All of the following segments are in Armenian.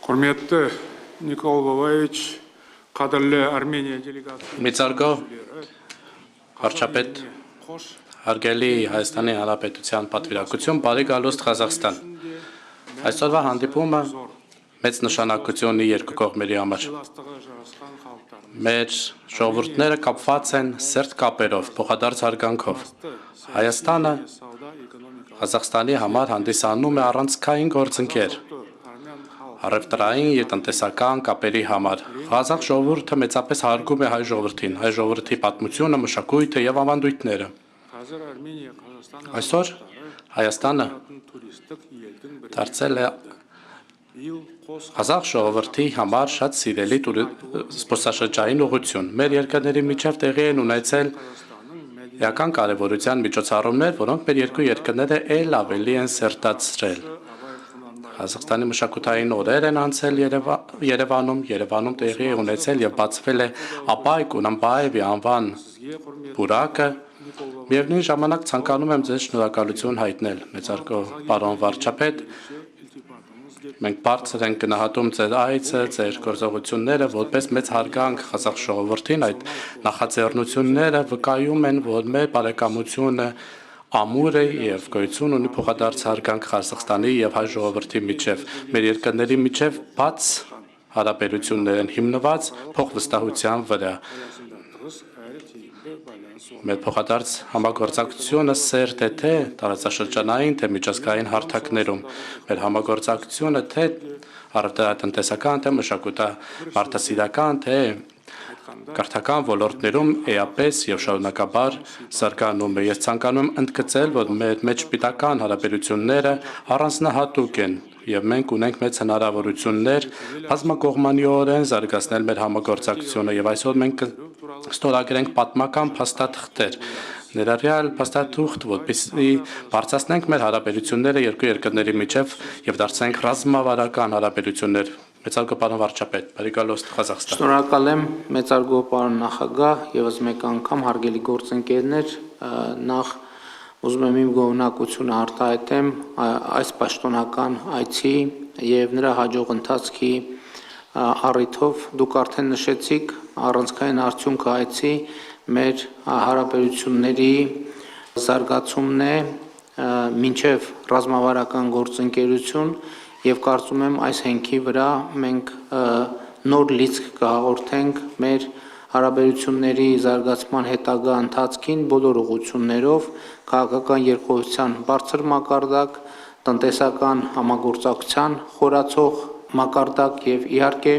Құрметті Никол Воваевич, қадірлі Армения делегациясы. Մեծարգո վարչապետ հարգելի Հայաստանի Հանրապետության պատվիրակություն, բարի գալուստ Ղազախստան։ Այսօրվա հանդիպումը մեծ նշանակություն ունի երկու կողմերի համար։ Մեր ժողովուրդները կապված են սերտ կապերով, փոխադարձ հարգանքով։ Հայաստանը Ղազախստանի համար հանդիսանում է առանցքային գործընկեր։ Առևտրային և տնտեսական կապերի համար Ղազախ ժողովուրդը մեծապես հարգում է հայ ժողովրդին, հայ ժողովրդի պատմությունը, մշակույթը և ավանդույթները։ Այսօր Հայաստանը դարձել է Ղազախ ժողովրդի համար շատ սիրելի զբոսաշրջային ուղղություն։ Մեր երկրների միջև տեղի են ունեցել էական կարևորության միջոցառումներ, որոնք մեր երկու երկրները ել ավելի են սերտացրել։ Ղազախստանի մշակութային օրեր են անցել Երևանում տեղի է ունեցել և բացվել է Աբայ Կունանբաևի անվան պուրակը։ Միևնույն ժամանակ ցանկանում եմ ձեզ շնորհակալություն հայտնել, մեծարգո պարոն վարչապետ, մենք բարձր ենք գնահատում ձեր այցը, ձեր գործողությունները, որպես մեծ հարգանք Ղազախ ժողովրդին, այդ նախաձեռնությունները վկայում են, որ մեր բարեկամությունը ամուր է և գոյություն ունի փոխադարձ հարգանք Ղազախստանի և հայ ժողովրդի միջև, մեր երկրների միջև բաց հարաբերություններ են հիմնված փոխվստահության վրա։ Մեր փոխադարձ համագործակցությունը սերտ է թե տարածաշրջանային, թե միջազգային հարթակներում, մեր համագործակցությունը թե առևտրատնտեսական, թե մշակութամարտահրավերական, թե կրթական ոլորտներում էապես և շարունակաբար զարգանում է։ Ես ցանկանում եմ ընդգծել, որ մեր մեջ սպիտական հարաբերությունները առանձնահատուկ են և մենք ունենք մեծ հնարավորություններ բազմակողմանիորեն զարգացնել մեր համագործակցությունը և այսօր մենք կստորագրենք պատմական փաստաթղթեր, ներառյալ փաստաթուղթ, որպեսզի բարձրացնենք մեր հարաբերությունները երկու երկրների միջև և դարձնենք ռազմավարական հարաբերություններ։ Մեծարգո պարոն վարչապետ, բարի գալուստ Ղազախստան։ Շնորհակալ եմ, մեծարգո պարոն նախագահ, ևս մեկ անգամ հարգելի գործընկերներ, նախ ուզում եմ իմ գոհունակությունը արտահայտեմ այս պաշտոնական այցի և նրա հաջող ընթացքի առիթով։ Դուք արդեն նշեցիք, առանցքային արդյունքը այցի մեր հարաբերությունների զարգացումն է մինչև ռազմավարական գործընկերություն և կարծում եմ այս հենքի վրա մենք նոր լիցք կհաղորդենք մեր հարաբերությունների զարգացման հետագա ընթացքին բոլոր ուղղություններով, քաղաքական երկխոսության բարձր մակարդակ, տնտեսական համագործակցության խորացող մակարդակ և իհարկե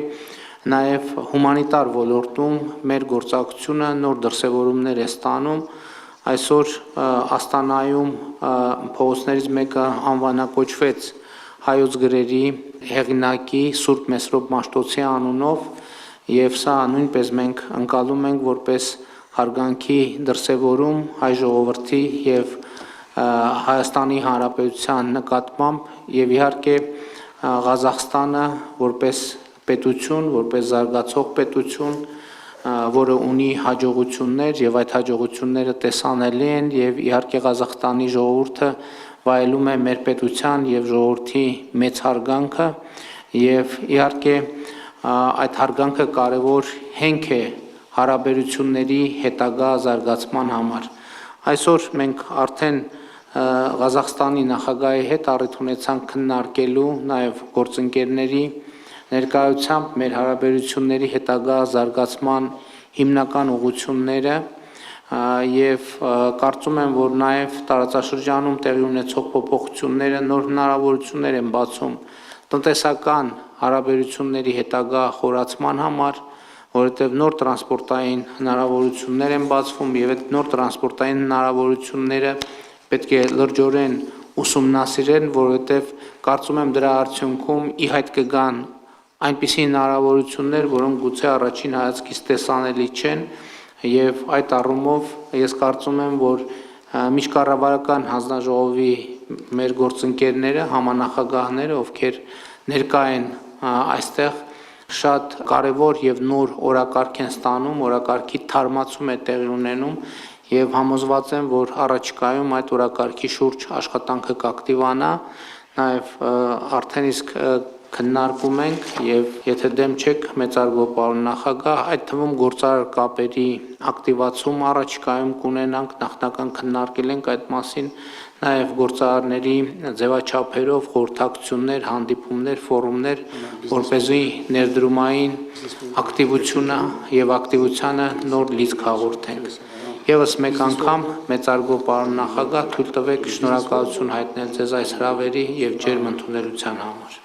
նաև հումանիտար ոլորտում մեր գործակցությունը նոր դրսևորումներ է ստանում։ Այսօր Աստանայում փողոցներից մեկը անվանակոչվեց հայոց գրերի հեղինակի Սուրբ Մեսրոպ Մաշտոցի անունով և սա նույնպես մենք ընկալում ենք որպես հարգանքի դրսևորում հայ ժողովրդի և Հայաստանի Հանրապետության նկատմամբ և իհարկե Ղազախստանը որպես պետություն, որպես զարգացող պետություն, որը ունի հաջողություններ և այդ հաջողությունները տեսանելի են և իհարկե Ղազախստանի ժողովուրդը վայելում է մեր պետության և ժողովրդի մեծ հարգանքը և իհարկե այդ հարգանքը կարևոր հենք է հարաբերությունների հետագա զարգացման համար։ Այսօր մենք արդեն Ղազախստանի նախագահի հետ առիթ ունեցանք քննարկելու նաև գործընկերների ներկայությամբ մեր հարաբերությունների հետագա զարգացման հիմնական ուղղությունները և կարծում եմ, որ նաև տարածաշրջանում տեղի ունեցող փոփոխությունները նոր հնարավորություններ են բացում տնտեսական հարաբերությունների հետագա խորացման համար, որովհետև նոր տրանսպորտային հնարավորություններ են բացվում և այդ նոր տրանսպորտային հնարավորությունները պետք է լրջորեն ուսումնասիրեն, որովհետև կարծում եմ դրա արդյունքում ի հայտ կգան այնպիսի հնարավորություններ, որոնք գուցե առաջին հայացքից տեսանելի չեն և այդ առումով ես կարծում եմ, որ միջկառավարական հանձնաժողովի մեր գործընկերները, համանախագահները, ովքեր ներկա են այստեղ, շատ կարևոր և նոր օրակարգ են ստանում, օրակարգի թարմացում է տեղի ունենում և համոզված եմ, որ առաջիկայում այդ օրակարգի շուրջ աշխատանքը կակտիվանա, նաև արդեն իսկ քննարկում ենք եւ եթե դեմ չեք մեծարգո պարոն նախագահ, այդ թվում գործարար կապերի ակտիվացում առաջիկայում կունենանք, նախնական քննարկել ենք այդ մասին, նաեւ գործարարների ձևաչափերով խորհրդակցություններ, հանդիպումներ, ֆորումներ, որպեսզի ներդրումային ակտիվությունը եւ ակտիվությանը նոր լիցք հաղորդենք։ Եվս մեկ անգամ մեծարգո պարոն նախագահ թույլ տվեք շնորհակալություն հայտնել ձեզ այս հրավերի եւ ջերմ ընդունելության համար։